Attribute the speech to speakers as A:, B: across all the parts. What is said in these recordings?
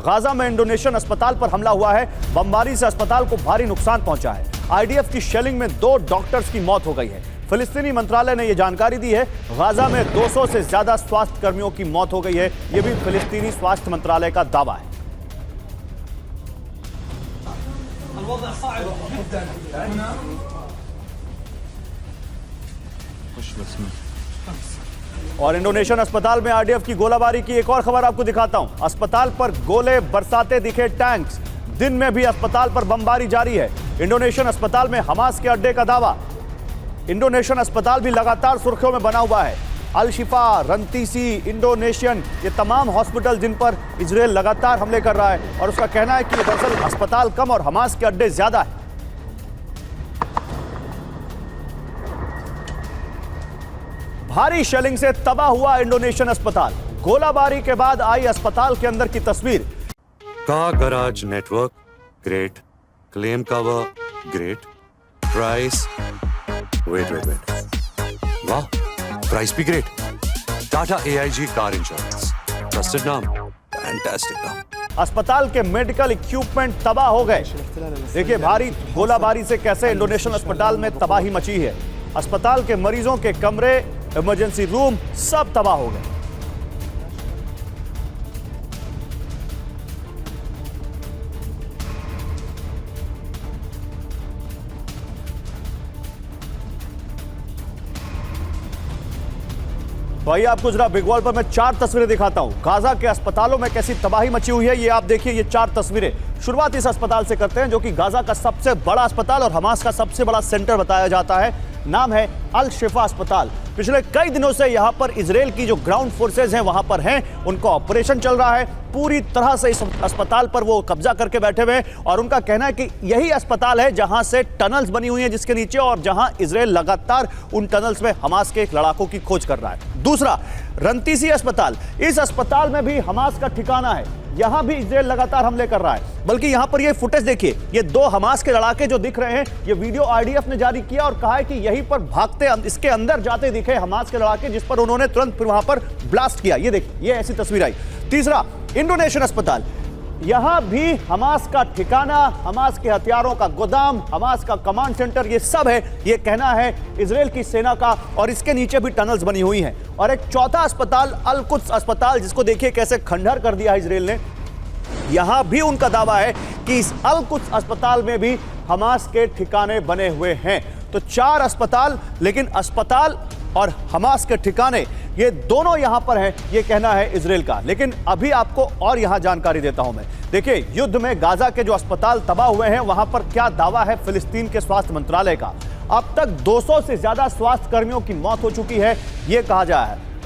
A: Gaza में Indonesian अस्पताल पर हमला हुआ है। बमबारी से अस्पताल को भारी नुकसान पहुंचा है। आईडीएफ की शेलिंग में 2 डॉक्टर्स की मौत हो गई है। फिलिस्तीनी मंत्रालय ने यह जानकारी दी है। गाजा में 200 से ज्यादा स्वास्थ्य कर्मियों की मौत हो गई है। यह भी फिलिस्तीनी स्वास्थ्य मंत्रालय का दावा है। और इंडोनेशियन अस्पताल में आईडीएफ की गोलाबारी की एक और खबर आपको दिखाता हूं। अस्पताल पर गोले बरसाते दिखे टैंक्स। दिन में भी अस्पताल पर बमबारी जारी है। इंडोनेशियन अस्पताल में हमास के अड्डे का दावा। इंडोनेशियन अस्पताल भी लगातार सुर्खियों में बना हुआ है। अल शिफा, रंतीसी, इंडोनेशियन, ये तमाम हॉस्पिटल जिन पर इजरायल लगातार हमले कर रहा है और उसका कहना है कि दरअसल अस्पताल कम और हमास के अड्डे ज्यादा है। भारी शेलिंग से तबाह हुआ इंडोनेशियन अस्पताल। गोलाबारी के बाद आई अस्पताल के अंदर की तस्वीर।
B: Car garage network great, claim cover great, price wait वाह, प्राइस भी great. Tata AIG car insurance, trusted नाम, फैंटास्टिक नाम।
A: अस्पताल के मेडिकल इक्विपमेंट तबाह हो गए। देखिए भारी गोलाबारी से कैसे इंडोनेशियन अस्पताल में तबाही मची है। अस्पताल के मरीजों के कमरे, इमरजेंसी रूम सब तबाह हो गए। तो आइए आपको जरा बिग वॉल पर मैं 4 तस्वीरें दिखाता हूं। गाजा के अस्पतालों में कैसी तबाही मची हुई है ये आप देखिए। ये 4 तस्वीरें। शुरुआत इस अस्पताल से करते हैं जो कि गाजा का सबसे बड़ा अस्पताल और हमास का सबसे बड़ा सेंटर बताया जाता है। नाम है अल शिफा अस्पताल। पिछले कई दिनों से यहां पर इजरायल की जो ग्राउंड फोर्सेज हैं वहां पर हैं, उनका ऑपरेशन चल रहा है। पूरी तरह से इस अस्पताल पर वो कब्जा करके बैठे हुए हैं और उनका कहना है कि यही अस्पताल है जहां से टनल्स बनी हुई हैं जिसके नीचे, और जहां इजरायल लगातार उन टनल्स में हमास के एक लड़ाकों की खोज कर रहा है। दूसरा, रंतीसी अस्पताल। इस अस्पताल में भी हमास का ठिकाना है। यहां भी इजरायल लगातार हमले कर रहा है। बल्कि यहां पर ये फुटेज देखिए, ये 2 हमास के लड़ाके जो दिख रहे हैं, ये वीडियो आईडीएफ ने जारी किया और कहा है कि यहीं पर भागते, इसके अंदर जाते दिखे हमास के लड़ाके, जिस पर उन्होंने तुरंत फिर वहां पर ब्लास्ट किया। ये देखिए, ये ऐसी तस्वीर आई। तीसरा, इंडोनेशियन अस्पताल। यहां भी हमास का ठिकाना, हमास के हथियारों का गोदाम, हमास का कमांड सेंटर, ये सब है। ये कहना है इजरायल की सेना का, और इसके नीचे भी टनल्स बनी हुई हैं। और एक चौथा अस्पताल, अल कुद्स अस्पताल, जिसको देखिए कैसे खंडहर कर दिया है इजरायल ने। यहां भी उनका दावा है कि इस अल कुद्स अस्पताल में भी हमास के ठिकाने बने हुए हैं। तो 4 अस्पताल, लेकिन अस्पताल और हमास के ठिकाने ये दोनों यहां पर हैं, ये कहना है इजरायल का। लेकिन अभी आपको और यहां जानकारी देता हूं मैं। देखिए, युद्ध में गाजा के जो अस्पताल तबाह हुए हैं वहां पर क्या दावा है फिलिस्तीन के स्वास्थ्य मंत्रालय का। अब तक 200 से ज्यादा स्वास्थ्य कर्मियों की मौत हो चुकी है, यह कहा जा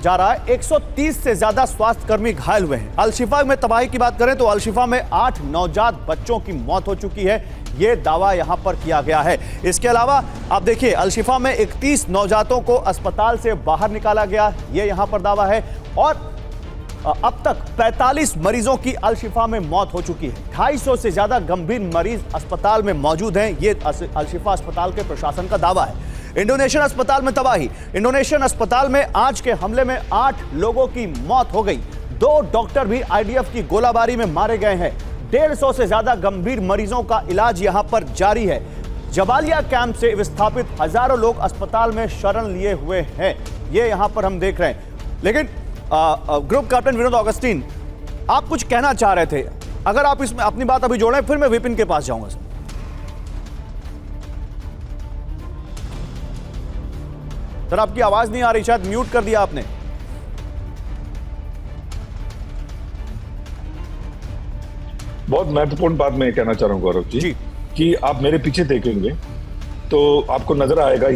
A: रहा है। 130 से ज्यादा स्वास्थ्य कर्मी घायल हुए हैं। अल शिफा में तबाही की बात करें तो अल शिफा में 8 नवजात बच्चों की मौत हो चुकी है, यह दावा यहां पर किया गया है। इसके अलावा आप देखिए, अल शिफा में 31 नवजातों को अस्पताल से बाहर निकाला गया, यह यहां पर दावा है। और अब तक 45 मरीजों की अल शिफा में मौत हो चुकी है। 250 से ज्यादा गंभीर मरीज अस्पताल में मौजूद हैं, यह अल शिफा अस्पताल के प्रशासन का दावा है। इंडोनेशियन अस्पताल में तबाही। इंडोनेशियन अस्पताल में आज के हमले में 8 लोगों की मौत हो गई। 2 डॉक्टर भी आईडीएफ की गोलाबारी में मारे गए हैं। 150 से ज्यादा गंभीर मरीजों का इलाज यहां पर जारी है। जबालिया कैंप से विस्थापित हजारों लोग अस्पताल में शरण लिए हुए हैं, ये यहां पर हम देख रहे हैं। लेकिन ग्रुप कैप्टन विनोद ऑगस्टीन, आप कुछ कहना चाह रहे थे, अगर आप इसमें अपनी बात अभी जोड़ें, फिर मैं विपिन के पास जाऊंगा। सर, आपकी आवाज नहीं आ रही, शायद म्यूट कर दिया आपने।
C: बहुत महत्वपूर्ण बात मैं कहना चाह रहा हूं गौरव जी, कि आप मेरे पीछे देखेंगे तो आपको नजर आएगा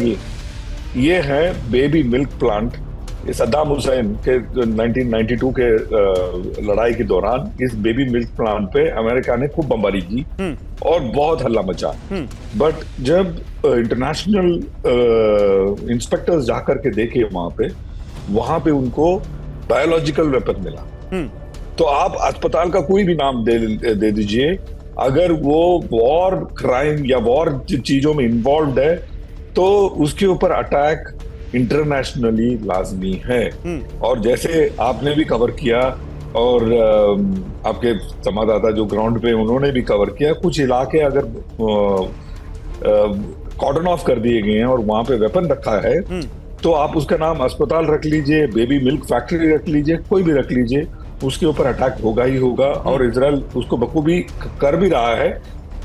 C: ये है baby milk plant. Saddam Hussain के 1992 के लड़ाई के दौरान इस बेबी मिल्क प्लांट पे अमेरिका ने खूब बमबारी की और बहुत हल्ला मचा। बट जब इंटरनेशनल इंस्पेक्टर्स जाकर के देखे वहां पे उनको बायोलॉजिकल वेपन मिला। तो आप अस्पताल का कोई भी नाम दे दीजिए, अगर वो वॉर क्राइम या वॉर चीजों में इन्वॉल्व है तो उसके ऊपर अटैक इंटरनेशनली लाजमी है। और जैसे आपने भी कवर किया और आपके संवाददाता जो ग्राउंड पे उन्होंने भी कवर किया, कुछ इलाके अगर कॉर्डन ऑफ कर दिए गए हैं और वहां पे वेपन रखा है, तो आप उसका नाम अस्पताल रख लीजिए, बेबी मिल्क फैक्ट्री रख लीजिए, कोई भी रख लीजिए, उसके ऊपर अटैक होगा ही होगा। और इजराइल उसको बखूबी कर भी रहा है।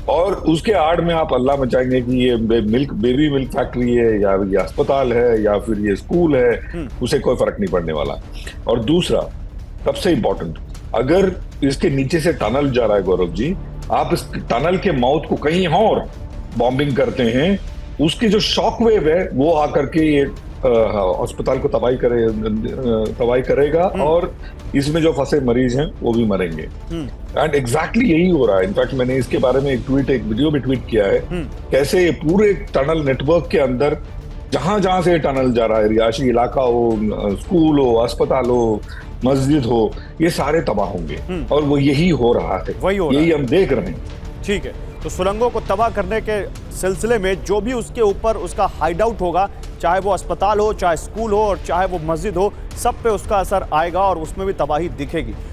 C: और उसके आड़ में आप अल्लाह मचाएंगे कि ये बेबी मिल्क फैक्ट्री है या ये अस्पताल है या फिर ये स्कूल है, उसे कोई फर्क नहीं पड़ने वाला। और दूसरा सबसे इंपॉर्टेंट, अगर इसके नीचे से टनल जा रहा है गौरव जी, आप इस टनल के माउथ को कहीं और बॉम्बिंग करते हैं, उसकी जो शॉक वेव है वो आकर के ये अस्पताल को तबाही करेगा और इसमें जो फंसे मरीज हैं वो भी मरेंगे। एंड एग्जैक्टली यही हो रहा है। इनफैक्ट मैंने इसके बारे में एक वीडियो भी ट्वीट किया है, कैसे पूरे टनल नेटवर्क के अंदर जहां जहां से टनल जा रहा है, रिहायशी इलाका हो, स्कूल हो, अस्पताल हो, मस्जिद हो, ये सारे तबाह होंगे। और वो यही हो रहा है, यही हम देख रहे हैं।
A: ठीक है, तो सुरंगों को तबाह करने के सिलसिले में जो भी उसके ऊपर उसका हाइडआउट होगा, चाहे वो अस्पताल हो, चाहे स्कूल हो और चाहे वो मस्जिद हो, सब पे उसका असर आएगा और उसमें भी तबाही दिखेगी।